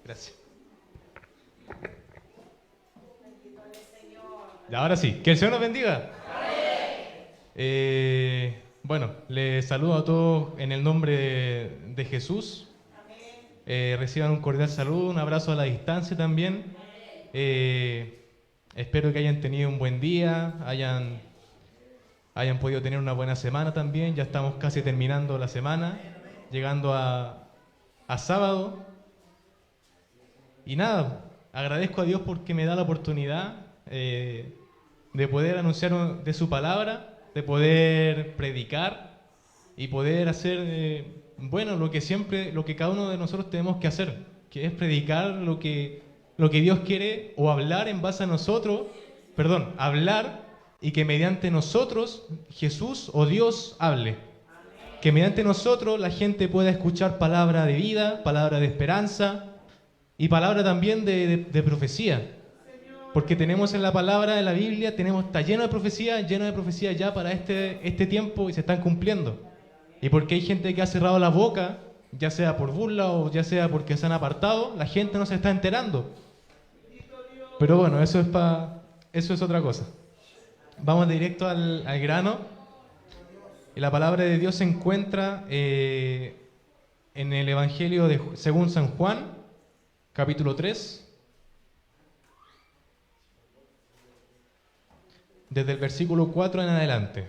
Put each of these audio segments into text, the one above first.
Gracias. Y ahora sí, que el Señor nos bendiga. Bueno, les saludo a todos en el nombre de Jesús. Reciban un cordial saludo, un abrazo a la distancia también. Espero que hayan tenido un buen día, hayan podido tener una buena semana también. Ya estamos casi terminando la semana, llegando a sábado. Y nada, agradezco a Dios porque me da la oportunidad de poder anunciar de su palabra, de poder predicar y poder hacer, lo que cada uno de nosotros tenemos que hacer, que es predicar lo que Dios quiere, o hablar en base a nosotros, hablar y que mediante nosotros Jesús o Dios hable. Que mediante nosotros la gente pueda escuchar palabra de vida, palabra de esperanza y palabra también de profecía. Porque tenemos en la palabra, en la Biblia, está lleno de profecías ya para este tiempo y se están cumpliendo. Y porque hay gente que ha cerrado la boca, ya sea por burla o ya sea porque se han apartado, la gente no se está enterando. Pero bueno, eso es otra cosa. Vamos directo al grano. Y la palabra de Dios se encuentra en el Evangelio según San Juan, capítulo 3. Desde el versículo 4 en adelante.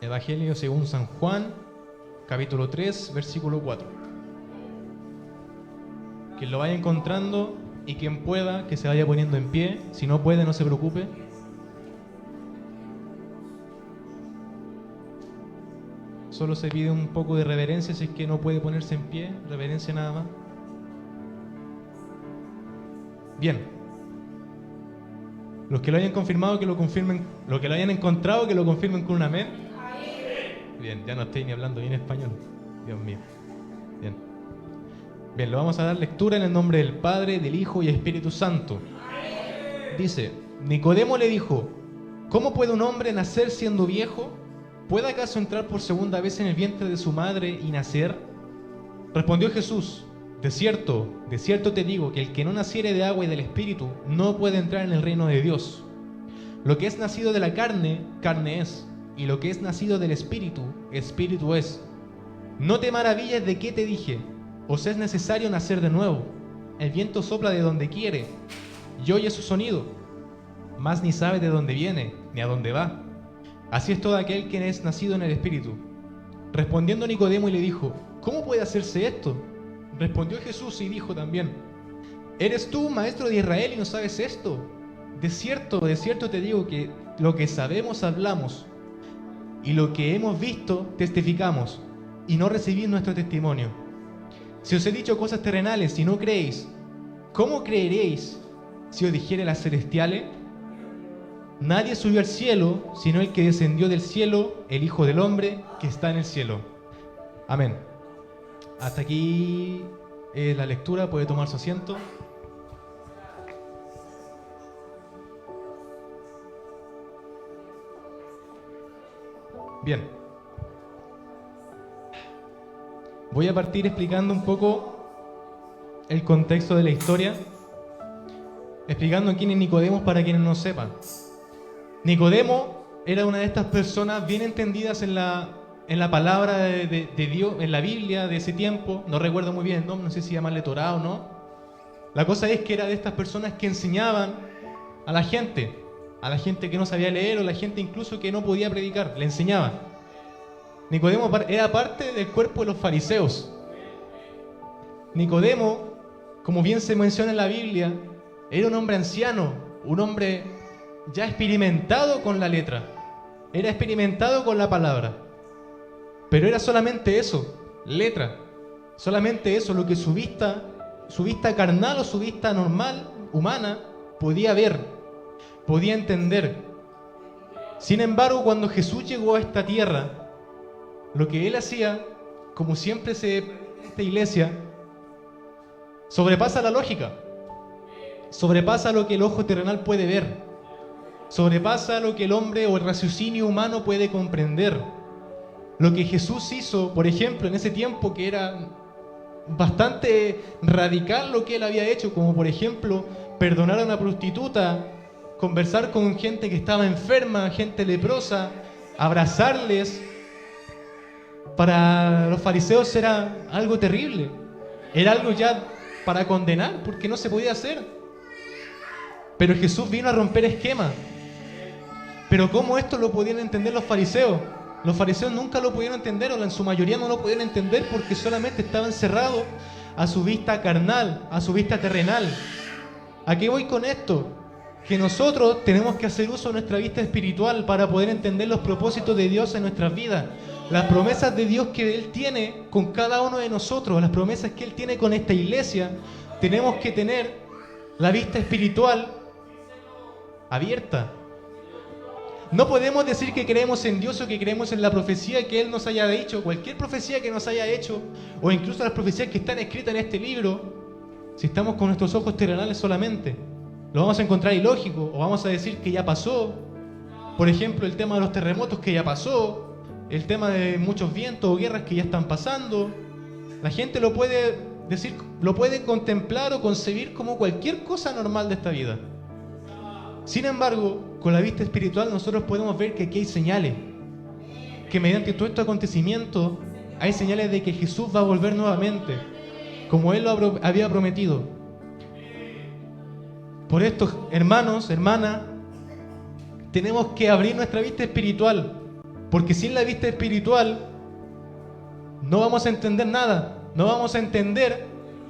Evangelio según San Juan, capítulo 3, versículo 4. Quien lo vaya encontrando y quien pueda, que se vaya poniendo en pie. Si no puede, no se preocupe. Solo se pide un poco de reverencia si es que no puede ponerse en pie. Reverencia nada más. Bien. Los que lo hayan confirmado, que lo confirmen. Los que lo hayan encontrado, que lo confirmen con un amén. Bien, ya no estoy ni hablando bien español. Dios mío. Bien, lo vamos a dar lectura en el nombre del Padre, del Hijo y Espíritu Santo. Dice: Nicodemo le dijo: ¿cómo puede un hombre nacer siendo viejo? ¿Puede acaso entrar por segunda vez en el vientre de su madre y nacer? Respondió Jesús: de cierto te digo que el que no naciere de agua y del Espíritu no puede entrar en el reino de Dios. Lo que es nacido de la carne, carne es, y lo que es nacido del Espíritu, Espíritu es. No te maravilles de qué te dije, os es necesario nacer de nuevo. El viento sopla de donde quiere y oye su sonido, mas ni sabe de dónde viene ni a dónde va. Así es todo aquel que es nacido en el Espíritu. Respondiendo Nicodemo y le dijo: ¿cómo puede hacerse esto? Respondió Jesús y dijo también: ¿eres tú, maestro de Israel, y no sabes esto? De cierto te digo que lo que sabemos hablamos, y lo que hemos visto testificamos, y no recibís nuestro testimonio. Si os he dicho cosas terrenales y no creéis, ¿cómo creeréis si os dijere las celestiales? Nadie subió al cielo, sino el que descendió del cielo, el Hijo del Hombre que está en el cielo. Amén. Hasta aquí la lectura, puede tomar su asiento. Bien. Voy a partir explicando un poco el contexto de la historia, explicando quién es Nicodemo para quienes no sepan. Nicodemo era una de estas personas bien entendidas en la palabra de Dios, en la Biblia de ese tiempo. No recuerdo muy bien, no sé si llamarle Torá o no. La cosa es que era de estas personas que enseñaban a la gente que no sabía leer, o la gente incluso que no podía predicar, le enseñaban. Nicodemo era parte del cuerpo de los fariseos. Nicodemo, como bien se menciona en la Biblia, era un hombre anciano, un hombre ya experimentado con la letra, era experimentado con la palabra, pero era solamente eso, letra, solamente eso lo que su vista carnal o su vista normal, humana, podía ver, podía entender. Sin embargo, cuando Jesús llegó a esta tierra, lo que él hacía, como siempre esta iglesia, sobrepasa la lógica, sobrepasa lo que el ojo terrenal puede ver. sobrepasa lo que el hombre o el raciocinio humano puede comprender. Lo que Jesús hizo, por ejemplo, en ese tiempo, que era bastante radical lo que él había hecho, como por ejemplo perdonar a una prostituta, conversar con gente que estaba enferma, gente leprosa, abrazarles. Para los fariseos era algo terrible, era algo ya para condenar, porque no se podía hacer. Pero Jesús vino a romper esquemas. Pero ¿cómo esto lo podían entender los fariseos? Los fariseos nunca lo pudieron entender, o en su mayoría no lo pudieron entender, porque solamente estaban cerrados a su vista carnal, a su vista terrenal. ¿A qué voy con esto? Que nosotros tenemos que hacer uso de nuestra vista espiritual para poder entender los propósitos de Dios en nuestras vidas. Las promesas de Dios que Él tiene con cada uno de nosotros, las promesas que Él tiene con esta iglesia. Tenemos que tener la vista espiritual abierta. No podemos decir que creemos en Dios o que creemos en la profecía que Él nos haya dicho, cualquier profecía que nos haya hecho, o incluso las profecías que están escritas en este libro, si estamos con nuestros ojos terrenales solamente. Lo vamos a encontrar ilógico, o vamos a decir que ya pasó. Por ejemplo, el tema de los terremotos que ya pasó, el tema de muchos vientos o guerras que ya están pasando. La gente lo puede decir, lo puede contemplar o concebir como cualquier cosa normal de esta vida. Sin embargo, con la vista espiritual nosotros podemos ver que aquí hay señales, que mediante todo este acontecimiento hay señales de que Jesús va a volver nuevamente, como Él lo había prometido. Por esto, hermanos, hermanas, tenemos que abrir nuestra vista espiritual, porque sin la vista espiritual no vamos a entender nada, no vamos a entender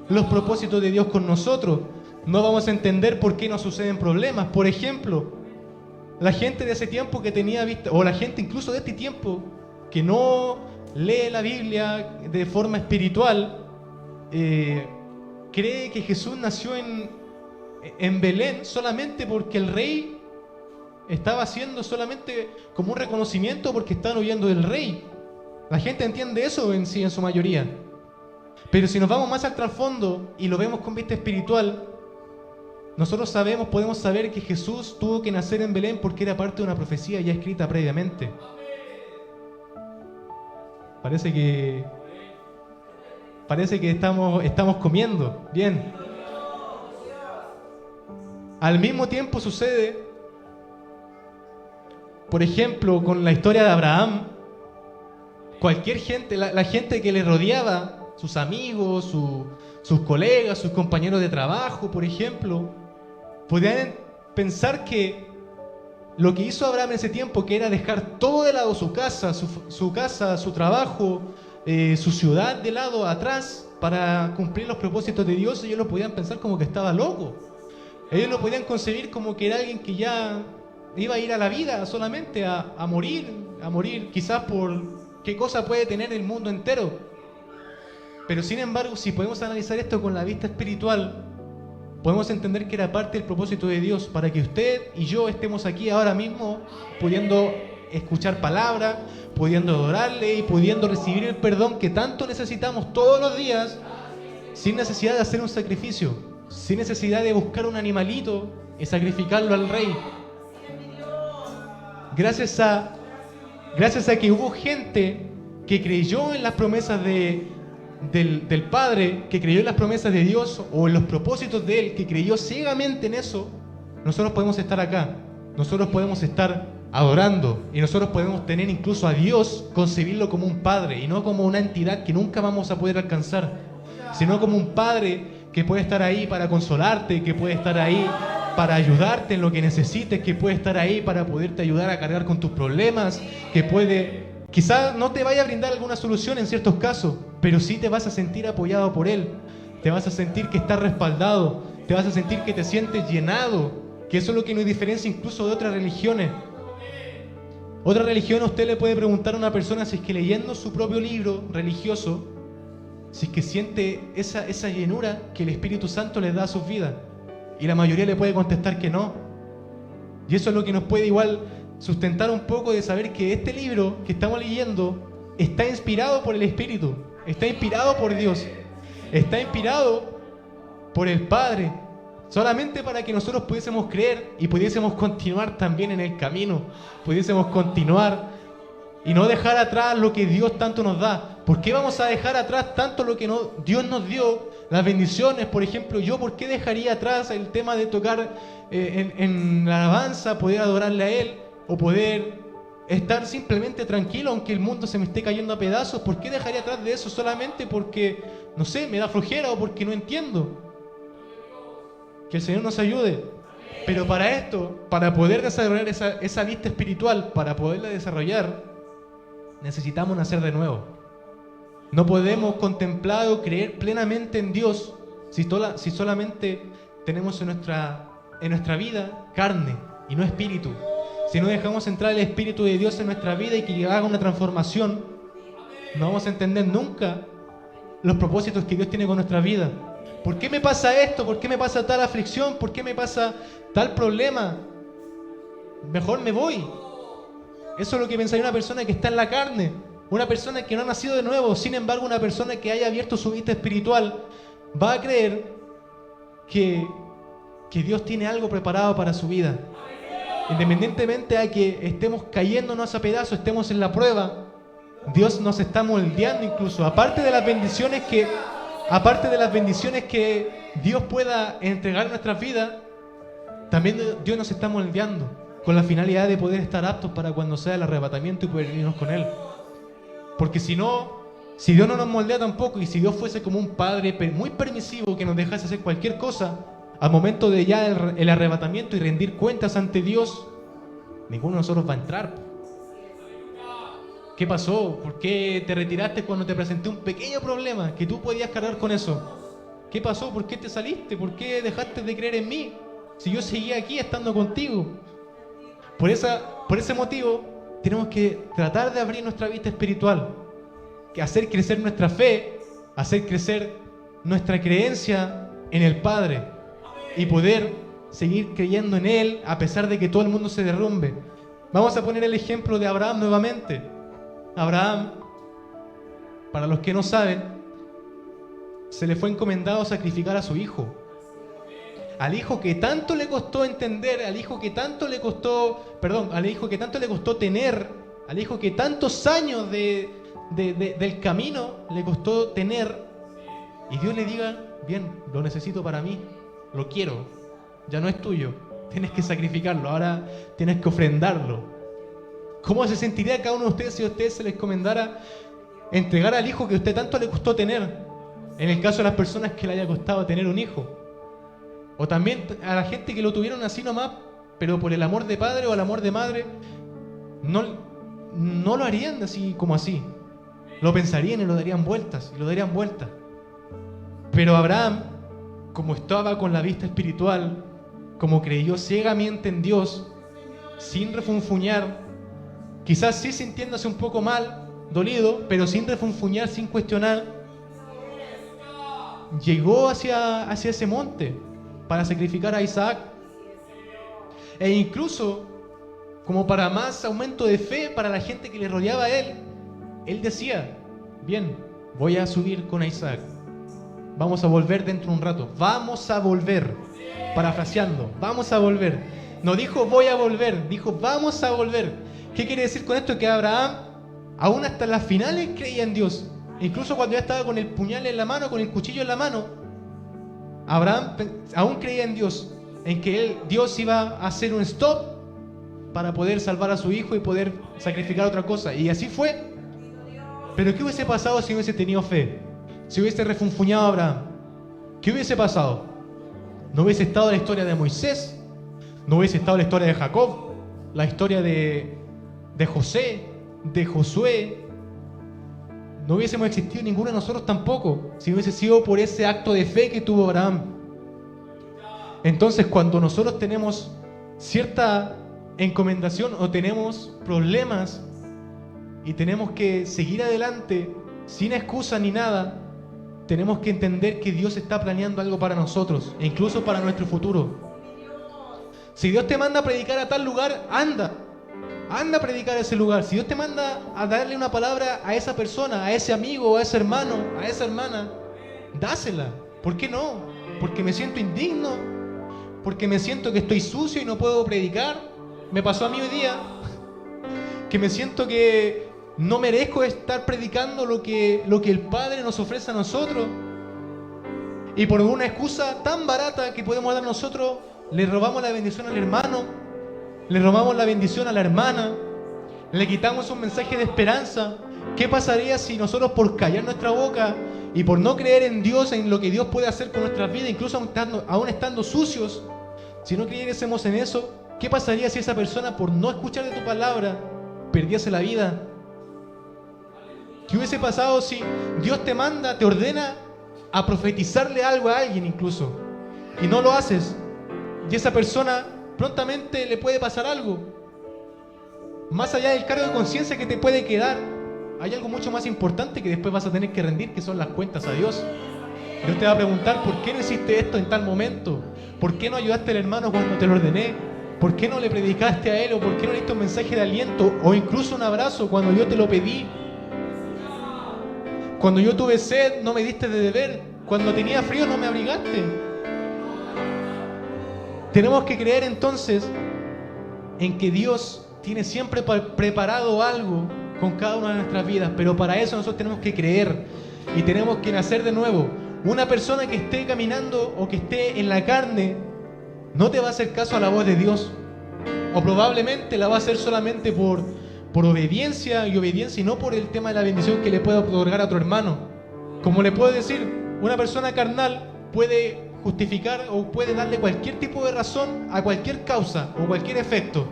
los propósitos de Dios con nosotros, no vamos a entender por qué nos suceden problemas. Por ejemplo, la gente de ese tiempo que tenía vista, o la gente incluso de este tiempo que no lee la Biblia de forma espiritual, cree que Jesús nació en Belén solamente porque el rey estaba haciendo solamente como un reconocimiento porque estaban huyendo del rey. La gente entiende eso en sí, en su mayoría. Pero si nos vamos más al trasfondo y lo vemos con vista espiritual, nosotros podemos saber que Jesús tuvo que nacer en Belén porque era parte de una profecía ya escrita previamente. Parece que estamos comiendo. Bien. Al mismo tiempo sucede, por ejemplo, con la historia de Abraham. Cualquier gente, la gente que le rodeaba, sus amigos, sus colegas, sus compañeros de trabajo, por ejemplo, podían pensar que lo que hizo Abraham en ese tiempo, que era dejar todo de lado, su casa, su trabajo, su ciudad de lado, atrás, para cumplir los propósitos de Dios, ellos lo podían pensar como que estaba loco. Ellos lo podían concebir como que era alguien que ya iba a ir a la vida solamente a morir, quizás por qué cosa puede tener el mundo entero. Pero sin embargo, si podemos analizar esto con la vista espiritual, podemos entender que era parte del propósito de Dios para que usted y yo estemos aquí ahora mismo pudiendo escuchar palabra, pudiendo adorarle y pudiendo recibir el perdón que tanto necesitamos todos los días, sin necesidad de hacer un sacrificio, sin necesidad de buscar un animalito y sacrificarlo al rey. Gracias a que hubo gente que creyó en las promesas del Padre, que creyó en las promesas de Dios o en los propósitos de Él, que creyó ciegamente en eso, nosotros podemos estar acá, nosotros podemos estar adorando y nosotros podemos tener incluso a Dios, concebirlo como un Padre y no como una entidad que nunca vamos a poder alcanzar, sino como un Padre que puede estar ahí para consolarte, que puede estar ahí para ayudarte en lo que necesites, que puede estar ahí para poderte ayudar a cargar con tus problemas, que puede, quizás no te vaya a brindar alguna solución en ciertos casos, pero sí te vas a sentir apoyado por Él, te vas a sentir que estás respaldado, te vas a sentir que te sientes llenado, que eso es lo que nos diferencia incluso de otras religiones. Otra religión, usted le puede preguntar a una persona si es que leyendo su propio libro religioso, si es que siente esa llenura que el Espíritu Santo les da a sus vidas. Y la mayoría le puede contestar que no. Y eso es lo que nos puede igual sustentar un poco de saber que este libro que estamos leyendo está inspirado por el Espíritu, está inspirado por Dios, está inspirado por el Padre, solamente para que nosotros pudiésemos creer y pudiésemos continuar también en el camino, pudiésemos continuar y no dejar atrás lo que Dios tanto nos da. ¿Por qué vamos a dejar atrás tanto lo que Dios nos dio? Las bendiciones, por ejemplo, ¿por qué dejaría atrás el tema de tocar en la alabanza, poder adorarle a Él o poder estar simplemente tranquilo aunque el mundo se me esté cayendo a pedazos? ¿Por qué dejaría atrás de eso solamente porque, no sé, me da flojera o porque no entiendo? Que el Señor nos ayude. Pero para esto, para poder desarrollar esa vista espiritual, para poderla desarrollar, necesitamos nacer de nuevo. No podemos contemplar o creer plenamente en Dios si solamente tenemos en nuestra vida carne y no espíritu. Si no dejamos entrar el Espíritu de Dios en nuestra vida y que haga una transformación, no vamos a entender nunca los propósitos que Dios tiene con nuestra vida. ¿Por qué me pasa esto? ¿Por qué me pasa tal aflicción? ¿Por qué me pasa tal problema? Mejor me voy. Eso es lo que pensaría una persona que está en la carne, una persona que no ha nacido de nuevo. Sin embargo, una persona que haya abierto su vista espiritual va a creer que Dios tiene algo preparado para su vida. Independientemente a que estemos cayéndonos a pedazos, estemos en la prueba, Dios nos está moldeando incluso. Aparte de las bendiciones que Dios pueda entregar en nuestras vidas, también Dios nos está moldeando con la finalidad de poder estar aptos para cuando sea el arrebatamiento y poder irnos con Él. Porque si Dios no nos moldea tampoco, y si Dios fuese como un padre muy permisivo que nos dejase hacer cualquier cosa, al momento de ya el arrebatamiento y rendir cuentas ante Dios, ninguno de nosotros va a entrar. ¿Qué pasó? ¿Por qué te retiraste cuando te presenté un pequeño problema que tú podías cargar con eso? ¿Qué pasó? ¿Por qué te saliste? ¿Por qué dejaste de creer en mí? Si yo seguía aquí estando contigo. Por ese motivo, tenemos que tratar de abrir nuestra vista espiritual, que hacer crecer nuestra fe, hacer crecer nuestra creencia en el Padre y poder seguir creyendo en Él a pesar de que todo el mundo se derrumbe. Vamos a poner el ejemplo de Abraham nuevamente. Abraham, para los que no saben, se le fue encomendado sacrificar a su hijo. Al hijo que tanto le costó entender, al hijo que tanto le costó tener, al hijo que tantos años del camino le costó tener, y Dios le diga, bien, lo necesito para mí, lo quiero, ya no es tuyo, tienes que sacrificarlo, ahora tienes que ofrendarlo. ¿Cómo se sentiría cada uno de ustedes si a ustedes se les encomendara entregar al hijo que a usted tanto le costó tener? En el caso de las personas que le haya costado tener un hijo. O también a la gente que lo tuvieron así nomás, pero por el amor de padre o el amor de madre, no lo harían así como así. Lo pensarían y lo darían vueltas, Pero Abraham, como estaba con la vista espiritual, como creyó ciegamente en Dios, sin refunfuñar, quizás sí sintiéndose un poco mal, dolido, pero sin refunfuñar, sin cuestionar, llegó hacia ese monte para sacrificar a Isaac. E incluso, como para más aumento de fe para la gente que le rodeaba a él decía, bien, voy a subir con Isaac, vamos a volver dentro de un rato, vamos a volver, parafraseando, vamos a volver. No dijo voy a volver, dijo vamos a volver. ¿Qué quiere decir con esto? Que Abraham, aún hasta las finales, creía en Dios. Incluso cuando ya estaba con el puñal en la mano, con el cuchillo en la mano, Abraham aún creía en Dios, en que Dios iba a hacer un stop para poder salvar a su hijo y poder sacrificar otra cosa. Y así fue. Pero ¿qué hubiese pasado si hubiese tenido fe? Si hubiese refunfuñado a Abraham, ¿qué hubiese pasado? No hubiese estado la historia de Moisés, no hubiese estado la historia de Jacob, la historia de José, de Josué. No hubiésemos existido ninguno de nosotros tampoco, si hubiese sido por ese acto de fe que tuvo Abraham. Entonces, cuando nosotros tenemos cierta encomendación o tenemos problemas y tenemos que seguir adelante sin excusa ni nada, tenemos que entender que Dios está planeando algo para nosotros e incluso para nuestro futuro. Si Dios te manda a predicar a tal lugar, anda a predicar a ese lugar. Si Dios te manda a darle una palabra a esa persona, a ese amigo, a ese hermano, a esa hermana, dásela. ¿Por qué no? ¿Porque me siento indigno? porque me siento que estoy sucio y no puedo predicar. Me pasó a mí hoy día, que me siento que no merezco estar predicando lo que el Padre nos ofrece a nosotros. Y por una excusa tan barata que podemos dar nosotros, le robamos la bendición al hermano, le robamos la bendición a la hermana, le quitamos un mensaje de esperanza. ¿Qué pasaría si nosotros, por callar nuestra boca y por no creer en Dios, en lo que Dios puede hacer con nuestras vidas, incluso aún estando sucios, si no creyésemos en eso, qué pasaría si esa persona, por no escuchar de tu palabra, perdiese la vida? ¿Qué hubiese pasado si Dios te manda, te ordena a profetizarle algo a alguien incluso, y no lo haces? Y esa persona prontamente le puede pasar algo. Más allá del cargo de conciencia que te puede quedar, hay algo mucho más importante que después vas a tener que rendir, que son las cuentas a Dios. Dios te va a preguntar: ¿por qué no hiciste esto en tal momento? ¿Por qué no ayudaste al hermano cuando te lo ordené? ¿Por qué no le predicaste a él? ¿O por qué no le diste un mensaje de aliento? O incluso un abrazo cuando yo te lo pedí. Cuando yo tuve sed, no me diste de beber. Cuando tenía frío, no me abrigaste. Tenemos que creer entonces en que Dios tiene siempre preparado algo con cada una de nuestras vidas, pero para eso nosotros tenemos que creer y tenemos que nacer de nuevo. Una persona que esté caminando o que esté en la carne no te va a hacer caso a la voz de Dios, o probablemente la va a hacer solamente por obediencia y no por el tema de la bendición que le pueda otorgar a otro hermano. Como le puedo decir, una persona carnal puede justificar o puede darle cualquier tipo de razón a cualquier causa o cualquier efecto.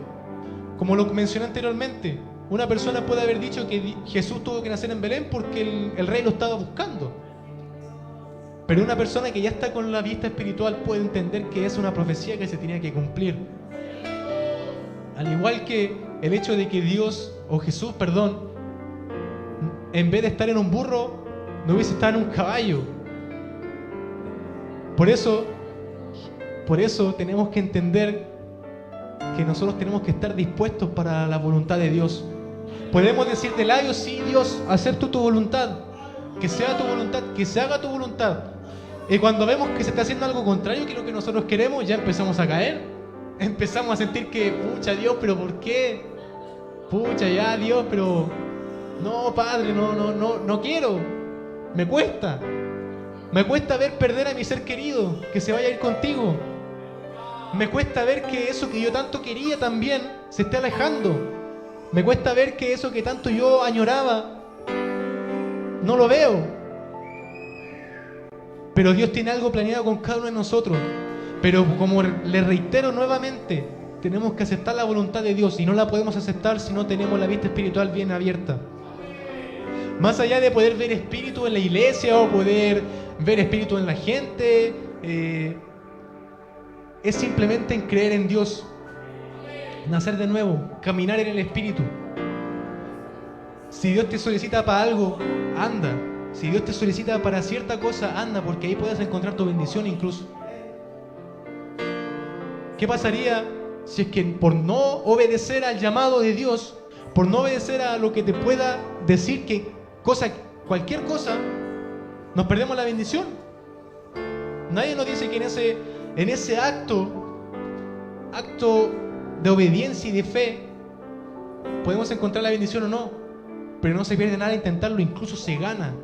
Como lo mencioné anteriormente, una persona puede haber dicho que Jesús tuvo que nacer en Belén porque el rey lo estaba buscando. Pero una persona que ya está con la vista espiritual puede entender que es una profecía que se tenía que cumplir. Al igual que el hecho de que Dios, o Jesús, perdón, en vez de estar en un burro, no hubiese estado en un caballo. Por eso tenemos que entender que nosotros tenemos que estar dispuestos para la voluntad de Dios. Podemos decir de labios: sí, Dios, acepto tu voluntad, que sea tu voluntad, que se haga tu voluntad. Y cuando vemos que se está haciendo algo contrario que lo que nosotros queremos, ya empezamos a caer. Empezamos a sentir que, pucha Dios, pero ¿por qué? Pucha ya Dios, pero no, Padre, no quiero. Me cuesta ver perder a mi ser querido, que se vaya a ir contigo. Me cuesta ver que eso que yo tanto quería también se esté alejando. Me cuesta ver que eso que tanto yo añoraba no lo veo. Pero Dios tiene algo planeado con cada uno de nosotros. Pero como le reitero nuevamente, tenemos que aceptar la voluntad de Dios, y no la podemos aceptar si no tenemos la vista espiritual bien abierta. Más allá de poder ver espíritu en la iglesia o poder ver espíritu en la gente, es simplemente en creer en Dios, nacer de nuevo, caminar en el espíritu. Si Dios te solicita para algo, anda. Si Dios te solicita para cierta cosa, anda, porque ahí puedes encontrar tu bendición incluso. ¿Qué pasaría si es que por no obedecer al llamado de Dios, por no obedecer a lo que te pueda decir cualquier cosa, nos perdemos la bendición? Nadie nos dice que en ese acto de obediencia y de fe podemos encontrar la bendición o no, pero no se pierde nada intentarlo, incluso se gana.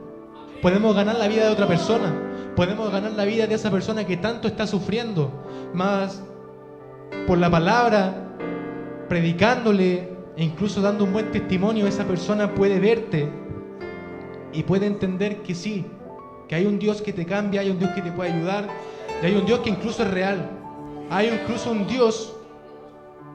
Podemos ganar la vida de otra persona, podemos ganar la vida de esa persona que tanto está sufriendo, más por la palabra, predicándole e incluso dando un buen testimonio. Esa persona puede verte y puede entender que sí, que hay un Dios que te cambia, hay un Dios que te puede ayudar, y hay un Dios que incluso es real. Hay incluso un Dios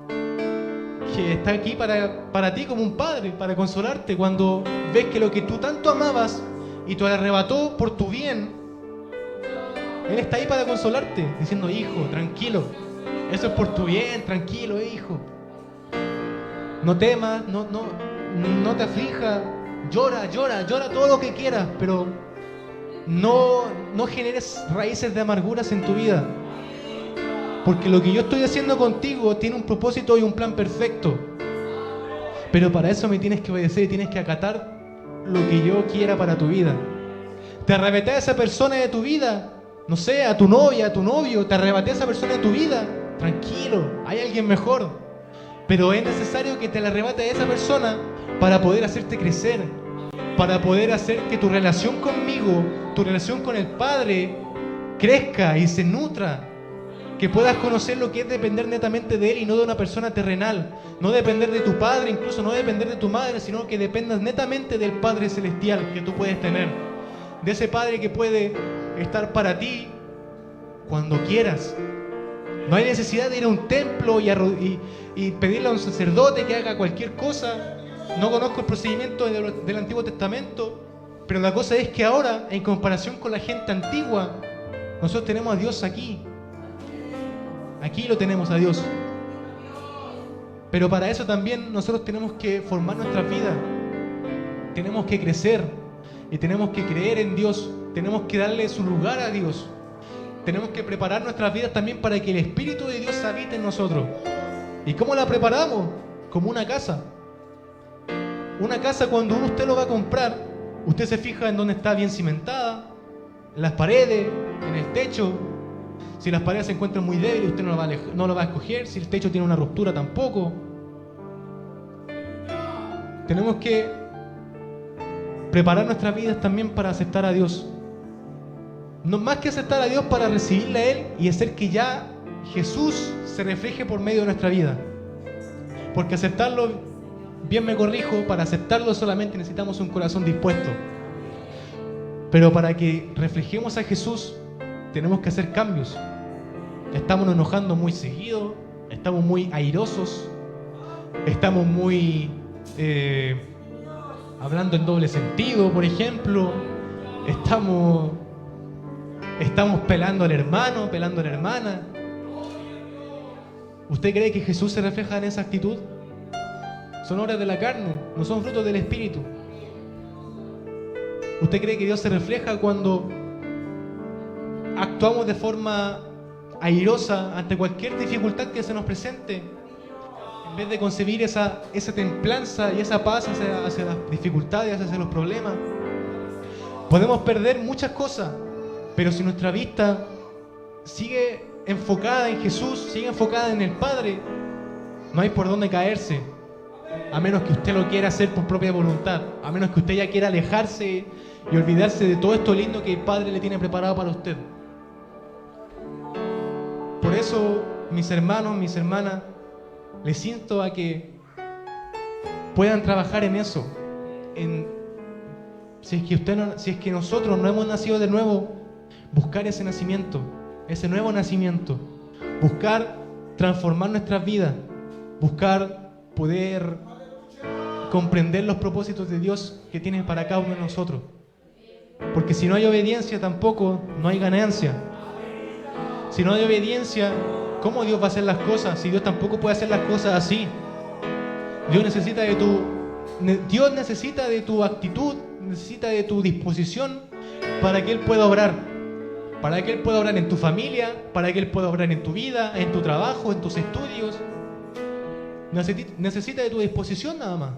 que está aquí para ti como un padre, para consolarte cuando ves que lo que tú tanto amabas y te arrebató por tu bien, Él está ahí para consolarte, diciendo: hijo, tranquilo, eso es por tu bien, tranquilo, hijo. No temas, no te aflijas, llora todo lo que quieras, pero no generes raíces de amarguras en tu vida. Porque lo que yo estoy haciendo contigo tiene un propósito y un plan perfecto. Pero para eso me tienes que obedecer y tienes que acatar lo que yo quiera para tu vida. Te arrebaté a esa persona de tu vida no sé, a tu novia, a tu novio, te arrebaté a esa persona de tu vida. Tranquilo, hay alguien mejor. Pero es necesario que te la arrebate a esa persona para poder hacerte crecer, para poder hacer que tu relación conmigo, tu relación con el Padre, crezca y se nutra. Que puedas conocer lo que es depender netamente de Él y no de una persona terrenal. No depender de tu padre, incluso no depender de tu madre, sino que dependas netamente del Padre Celestial que tú puedes tener. De ese Padre que puede estar para ti cuando quieras. No hay necesidad de ir a un templo y pedirle a un sacerdote que haga cualquier cosa. No conozco el procedimiento del Antiguo Testamento, pero la cosa es que ahora, en comparación con la gente antigua, nosotros tenemos a Dios aquí. Aquí lo tenemos a Dios. Pero para eso también nosotros tenemos que formar nuestras vidas. Tenemos que crecer y tenemos que creer en Dios. Tenemos que darle su lugar a Dios. Tenemos que preparar nuestras vidas también para que el Espíritu de Dios habite en nosotros. ¿Y cómo la preparamos? Como una casa. Una casa, cuando usted lo va a comprar, usted se fija en dónde está bien cimentada, en las paredes, en el techo. Si las paredes se encuentran muy débiles, usted no lo va a escoger. Si el techo tiene una ruptura, tampoco. Tenemos que preparar nuestras vidas también para aceptar a Dios. No más que aceptar a Dios, para recibirle a Él y hacer que ya Jesús se refleje por medio de nuestra vida. Porque aceptarlo, bien me corrijo, para aceptarlo solamente necesitamos un corazón dispuesto. Pero para que reflejemos a Jesús, tenemos que hacer cambios. Estamos enojando muy seguido, estamos muy airosos, estamos muy hablando en doble sentido, por ejemplo. Estamos pelando al hermano, pelando a la hermana. ¿Usted cree que Jesús se refleja en esa actitud? Son obras de la carne, no son frutos del Espíritu. ¿Usted cree que Dios se refleja cuando actuamos de forma airosa ante cualquier dificultad que se nos presente? En vez de concebir esa templanza y esa paz hacia las dificultades, hacia los problemas. Podemos perder muchas cosas, pero si nuestra vista sigue enfocada en Jesús, sigue enfocada en el Padre, no hay por dónde caerse. A menos que usted lo quiera hacer por propia voluntad, a menos que usted ya quiera alejarse y olvidarse de todo esto lindo que el Padre le tiene preparado para usted. Por eso, mis hermanos, mis hermanas, les insto a que puedan trabajar en eso. Si es que nosotros no hemos nacido de nuevo, buscar ese nacimiento, ese nuevo nacimiento, buscar transformar nuestras vidas, buscar poder comprender los propósitos de Dios que tiene para cada uno de nosotros. Porque si no hay obediencia, tampoco no hay ganancia. Si no hay obediencia, ¿cómo Dios va a hacer las cosas? Si Dios tampoco puede hacer las cosas así. Dios necesita de tu actitud, necesita de tu disposición para que Él pueda obrar. Para que Él pueda obrar en tu familia, para que Él pueda obrar en tu vida, en tu trabajo, en tus estudios. Necesita de tu disposición nada más.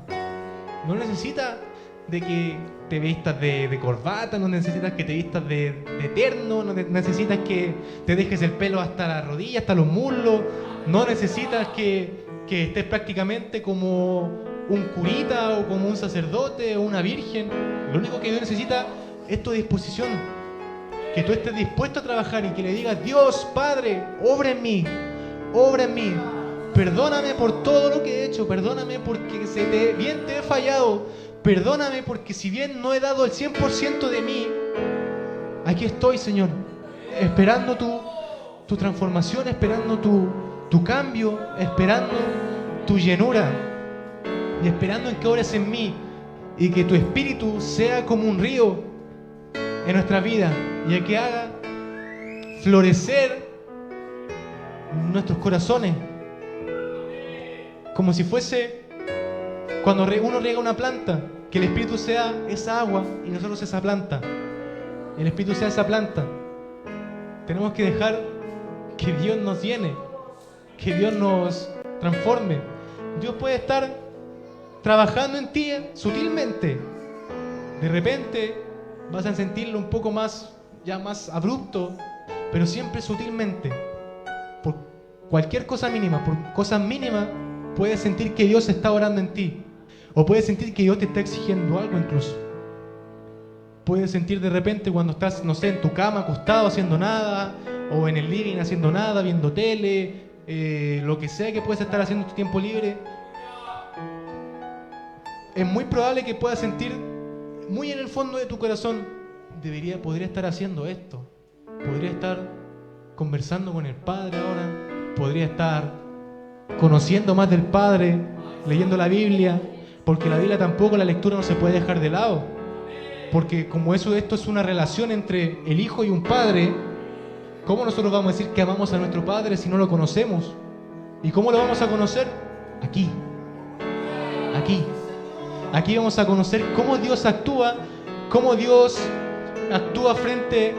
No necesita de que te vistas de corbata, no necesitas que te vistas de terno, no necesitas que te dejes el pelo hasta la rodilla, hasta los muslos, no necesitas que estés prácticamente como un curita o como un sacerdote o una virgen. Lo único que Dios necesita es tu disposición, que tú estés dispuesto a trabajar y que le digas: Dios Padre, obra en mí, perdóname por todo lo que he hecho, perdóname porque bien te he fallado, perdóname porque si bien no he dado el 100% de mí, aquí estoy, Señor, esperando tu transformación, esperando tu cambio, esperando tu llenura y esperando en que obres en mí y que tu espíritu sea como un río en nuestra vida y que haga florecer nuestros corazones como si fuese cuando uno riega una planta, que el Espíritu sea esa agua y nosotros esa planta. El Espíritu sea esa planta. Tenemos que dejar que Dios nos llene, que Dios nos transforme. Dios puede estar trabajando en ti sutilmente. De repente vas a sentirlo un poco más abrupto, pero siempre sutilmente, por cualquier cosa mínima, por cosas mínimas, puedes sentir que Dios está orando en ti. O puedes sentir que Dios te está exigiendo algo incluso. Puedes sentir de repente cuando estás, no sé, en tu cama acostado haciendo nada, o en el living haciendo nada, viendo tele, lo que sea que puedes estar haciendo en tu tiempo libre. Es muy probable que puedas sentir muy en el fondo de tu corazón, podría estar haciendo esto, podría estar conversando con el Padre ahora, podría estar conociendo más del Padre, leyendo la Biblia, porque la Biblia tampoco, la lectura no se puede dejar de lado, porque como esto es una relación entre el Hijo y un Padre, ¿cómo nosotros vamos a decir que amamos a nuestro Padre si no lo conocemos? ¿Y cómo lo vamos a conocer? Aquí vamos a conocer cómo Dios actúa frente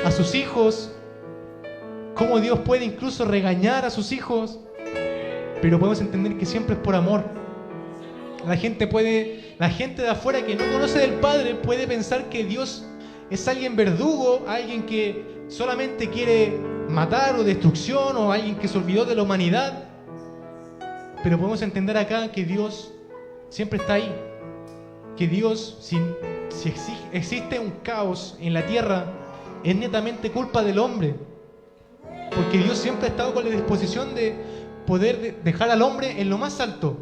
a sus hijos, cómo Dios puede incluso regañar a sus hijos, pero podemos entender que siempre es por amor. La gente de afuera que no conoce del Padre puede pensar que Dios es alguien verdugo, alguien que solamente quiere matar o destrucción, o alguien que se olvidó de la humanidad. Pero podemos entender acá que Dios siempre está ahí, que Dios, si existe un caos en la tierra, es netamente culpa del hombre, porque Dios siempre ha estado con la disposición de poder dejar al hombre en lo más alto,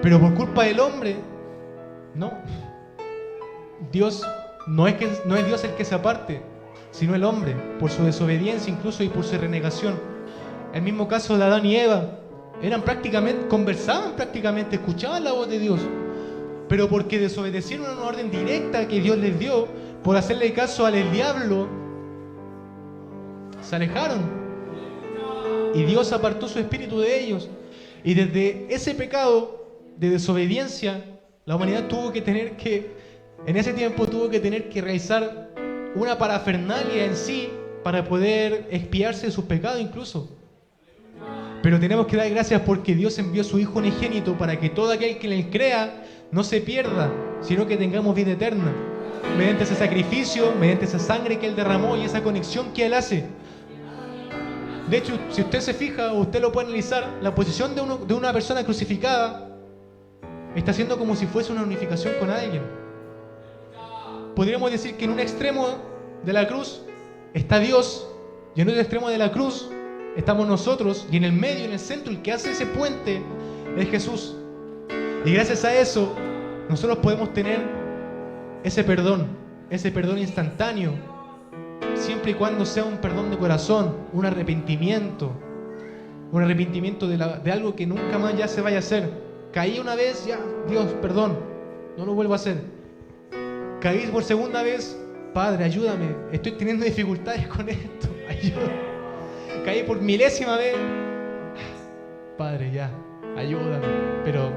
pero por culpa del hombre, no. Dios no es Dios el que se aparte, sino el hombre, por su desobediencia incluso y por su renegación. El mismo caso de Adán y Eva, conversaban prácticamente, escuchaban la voz de Dios, pero porque desobedecieron a una orden directa que Dios les dio, por hacerle caso al diablo, se alejaron y Dios apartó su espíritu de ellos. Y desde ese pecado de desobediencia, la humanidad en ese tiempo tuvo que tener que realizar una parafernalia en sí para poder expiarse de sus pecados incluso. Pero tenemos que dar gracias porque Dios envió a su Hijo unigénito para que todo aquel que en él crea no se pierda, sino que tengamos vida eterna, mediante ese sacrificio, mediante esa sangre que Él derramó y esa conexión que Él hace. De hecho, si usted se fija, o usted lo puede analizar, la posición de una persona crucificada está haciendo como si fuese una unificación con alguien. Podríamos decir que en un extremo de la cruz está Dios, y en otro extremo de la cruz estamos nosotros, y en el medio, en el centro, el que hace ese puente es Jesús. Y gracias a eso, nosotros podemos tener ese perdón instantáneo, siempre y cuando sea un perdón de corazón, un arrepentimiento de algo que nunca más ya se vaya a hacer. Caí una vez, ya, Dios, perdón, no lo vuelvo a hacer. Caí por segunda vez, Padre, ayúdame, estoy teniendo dificultades con esto, ayúdame. Caí por milésima vez, Padre, ya, ayúdame, pero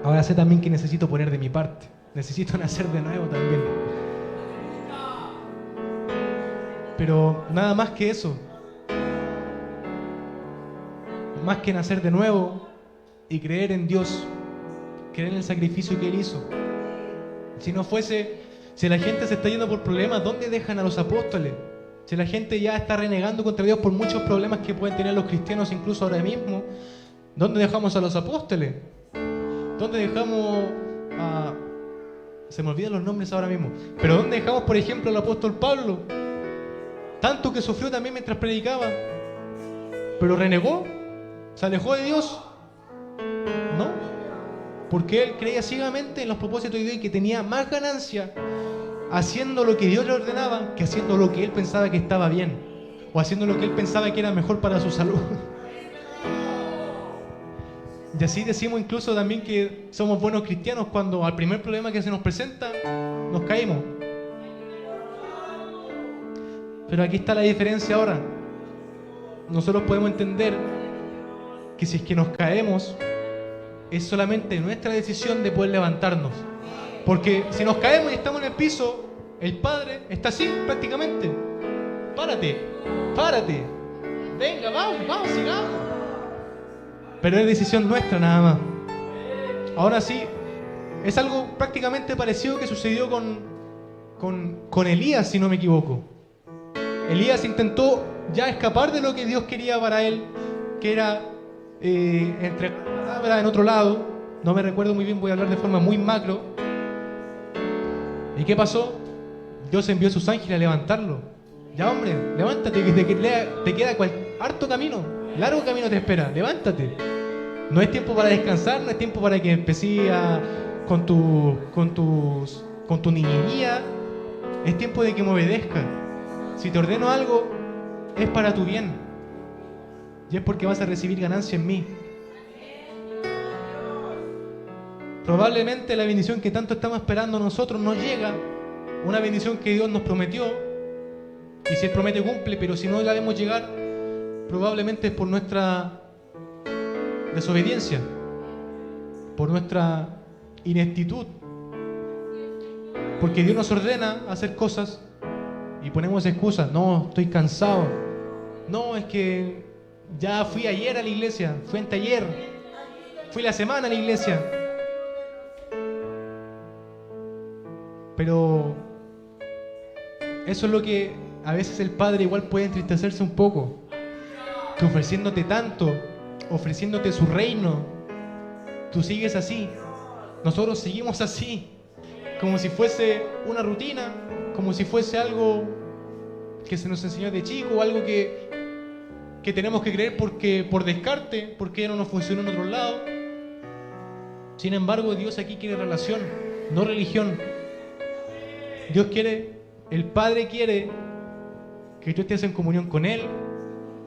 ahora sé también que necesito poner de mi parte, necesito nacer de nuevo también. Pero nada más que eso, más que nacer de nuevo y creer en Dios, creer en el sacrificio que Él hizo. Si la gente se está yendo por problemas, ¿dónde dejan a los apóstoles? Si la gente ya está renegando contra Dios por muchos problemas que pueden tener los cristianos incluso ahora mismo, ¿dónde dejamos a los apóstoles? ¿Dónde dejamos a... Se me olvidan los nombres ahora mismo. Pero ¿dónde dejamos, por ejemplo, al apóstol Pablo? Tanto que sufrió también mientras predicaba. Pero renegó, se alejó de Dios. ¿No? Porque él creía ciegamente en los propósitos de Dios y que tenía más ganancia haciendo lo que Dios le ordenaba que haciendo lo que él pensaba que estaba bien, o haciendo lo que él pensaba que era mejor para su salud. Y así decimos incluso también que somos buenos cristianos cuando al primer problema que se nos presenta nos caímos. Pero aquí está la diferencia ahora. Nosotros podemos entender que si es que nos caemos, es solamente nuestra decisión de poder levantarnos. Porque si nos caemos y estamos en el piso, el Padre está así prácticamente. Párate. Venga, vamos, sigamos. Pero es decisión nuestra nada más. Ahora sí, es algo prácticamente parecido que sucedió con Elías, si no me equivoco. Elías intentó ya escapar de lo que Dios quería para él, que era entregar la palabra en otro lado. No me recuerdo muy bien, voy a hablar de forma muy macro. ¿Y qué pasó? Dios envió a sus ángeles a levantarlo. Ya, hombre, levántate, que te queda harto camino, largo camino te espera, levántate. No es tiempo para descansar, no es tiempo para que empecé con tu niñería. Es tiempo de que me obedezcas. Si te ordeno algo, es para tu bien. Y es porque vas a recibir ganancia en mí. Probablemente la bendición que tanto estamos esperando nosotros no llega. Una bendición que Dios nos prometió. Y si Él promete, cumple. Pero si no la vemos llegar, probablemente es por nuestra desobediencia, por nuestra ineptitud. Porque Dios nos ordena hacer cosas y ponemos excusas. No, estoy cansado. No, es que ya fui ayer a la iglesia, fui anteayer, fui la semana a la iglesia. Pero eso es lo que a veces el Padre igual puede entristecerse un poco, que ofreciéndote tanto, ofreciéndote su reino, tú sigues así. Nosotros seguimos así, como si fuese una rutina, como si fuese algo que se nos enseñó de chico, algo que tenemos que creer por descarte, porque ya no nos funcionó en otro lado. Sin embargo, Dios aquí quiere relación, no religión. Dios quiere, el Padre quiere que tú estés en comunión con Él,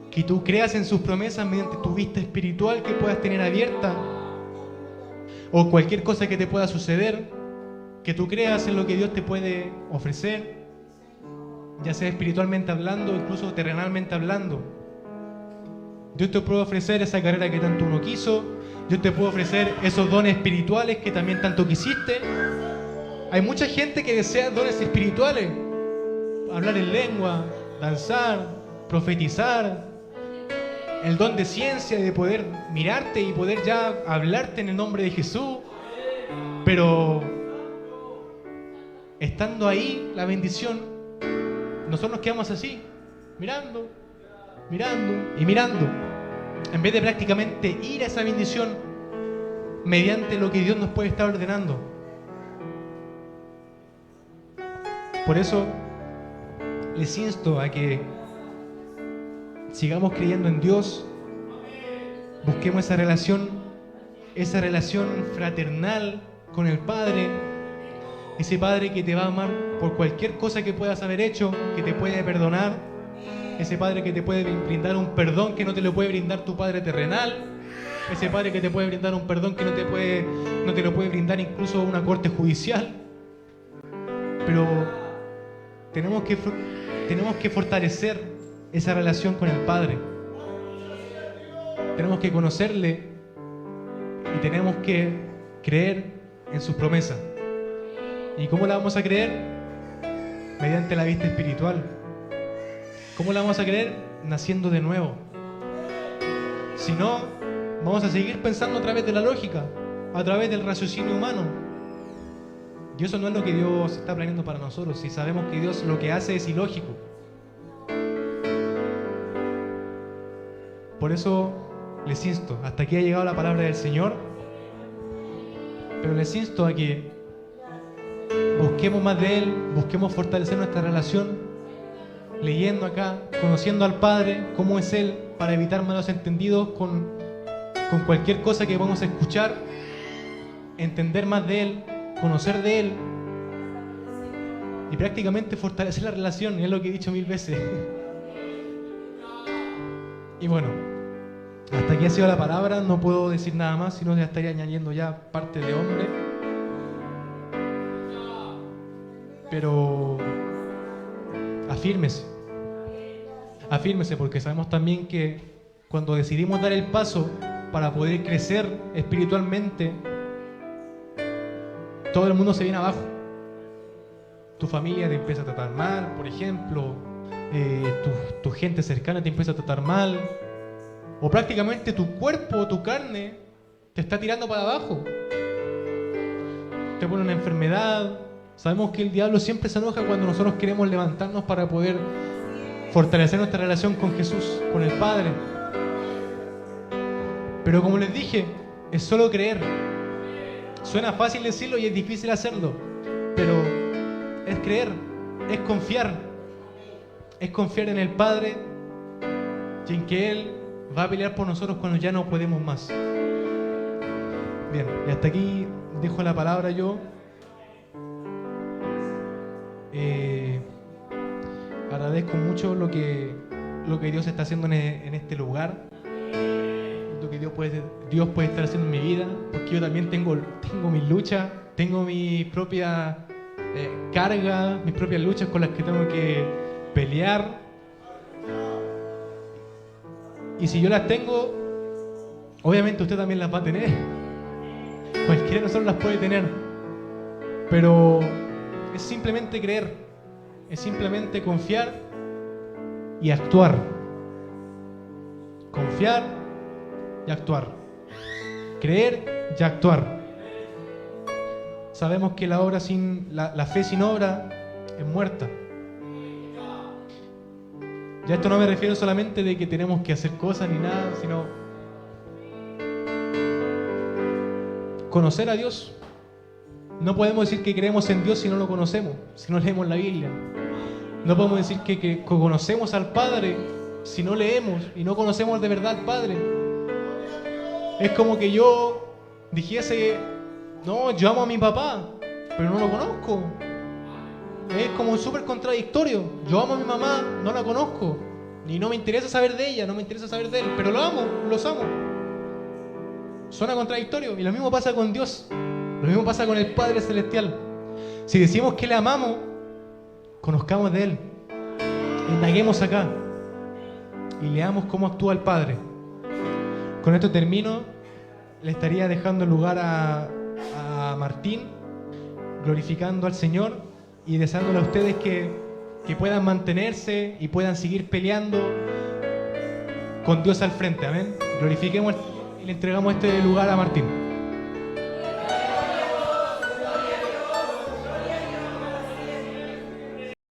que tú creas en sus promesas mediante tu vista espiritual que puedas tener abierta, o cualquier cosa que te pueda suceder, que tú creas en lo que Dios te puede ofrecer, ya sea espiritualmente hablando, incluso terrenalmente hablando. Dios te puede ofrecer esa carrera que tanto uno quiso, Dios te puede ofrecer esos dones espirituales que también tanto quisiste. Hay mucha gente que desea dones espirituales, hablar en lengua, danzar, profetizar, el don de ciencia, de poder mirarte y poder ya hablarte en el nombre de Jesús. Pero estando ahí la bendición, nosotros nos quedamos así, mirando, mirando y mirando, en vez de prácticamente ir a esa bendición mediante lo que Dios nos puede estar ordenando. Por eso les insto a que sigamos creyendo en Dios, busquemos esa relación fraternal con el Padre, ese Padre que te va a amar por cualquier cosa que puedas haber hecho, que te puede perdonar, ese Padre que te puede brindar un perdón que no te lo puede brindar tu Padre terrenal, ese Padre que te puede brindar un perdón que no te lo puede brindar incluso una corte judicial. Pero tenemos que fortalecer esa relación con el Padre. Tenemos que conocerle y tenemos que creer en sus promesas. ¿Y cómo la vamos a creer? Mediante la vista espiritual. ¿Cómo la vamos a creer? Naciendo de nuevo. Si no, vamos a seguir pensando a través de la lógica, a través del raciocinio humano. Y eso no es lo que Dios está planeando para nosotros. Si sabemos que Dios lo que hace es ilógico. Por eso les insto, hasta aquí ha llegado la palabra del Señor, pero les insto a que busquemos más de Él, busquemos fortalecer nuestra relación, leyendo acá, conociendo al Padre, cómo es Él, para evitar malos entendidos con cualquier cosa que vamos a escuchar, entender más de Él, conocer de Él y prácticamente fortalecer la relación, es lo que he dicho 1000 veces. Y bueno, hasta aquí ha sido la palabra, no puedo decir nada más, sino ya estaría añadiendo ya parte de hombre. Pero afírmese, porque sabemos también que cuando decidimos dar el paso para poder crecer espiritualmente, todo el mundo se viene abajo. Tu familia te empieza a tratar mal, por ejemplo, tu gente cercana te empieza a tratar mal, o prácticamente tu cuerpo, tu carne, te está tirando para abajo. Te pone una enfermedad. Sabemos que el diablo siempre se enoja cuando nosotros queremos levantarnos para poder fortalecer nuestra relación con Jesús, con el Padre. Pero como les dije, es solo creer. Suena fácil decirlo y es difícil hacerlo, pero es creer, es confiar en el Padre y en que Él va a pelear por nosotros cuando ya no podemos más. Bien, y hasta aquí dejo la palabra yo. Agradezco mucho lo que Dios está haciendo en este lugar, lo que Dios puede estar haciendo en mi vida, porque yo también tengo mis luchas, tengo mis propias cargas, mis propias luchas con las que tengo que pelear. Y si yo las tengo, obviamente usted también las va a tener. Cualquiera de nosotros las puede tener. Pero es simplemente creer, es simplemente confiar y actuar. Confiar y actuar. Creer y actuar. Sabemos que la fe sin obra es muerta. Ya esto no me refiero solamente de que tenemos que hacer cosas ni nada, sino conocer a Dios. No podemos decir que creemos en Dios si no lo conocemos, si no leemos la Biblia. No podemos decir que conocemos al Padre si no leemos y no conocemos de verdad al Padre. Es como que yo dijese, no, yo amo a mi papá, pero no lo conozco. Es como súper contradictorio. Yo amo a mi mamá, no la conozco, y no me interesa saber de ella, no me interesa saber de él, pero lo amo, los amo. Suena contradictorio. Y lo mismo pasa con Dios. Lo mismo pasa con el Padre Celestial. Si decimos que le amamos, conozcamos de Él, indaguemos acá y leamos cómo actúa el Padre. Con esto termino. Le estaría dejando el lugar a Martín, glorificando al Señor y deseándole a ustedes que puedan mantenerse y puedan seguir peleando con Dios al frente. Amén. Glorifiquemos y le entregamos este lugar a Martín.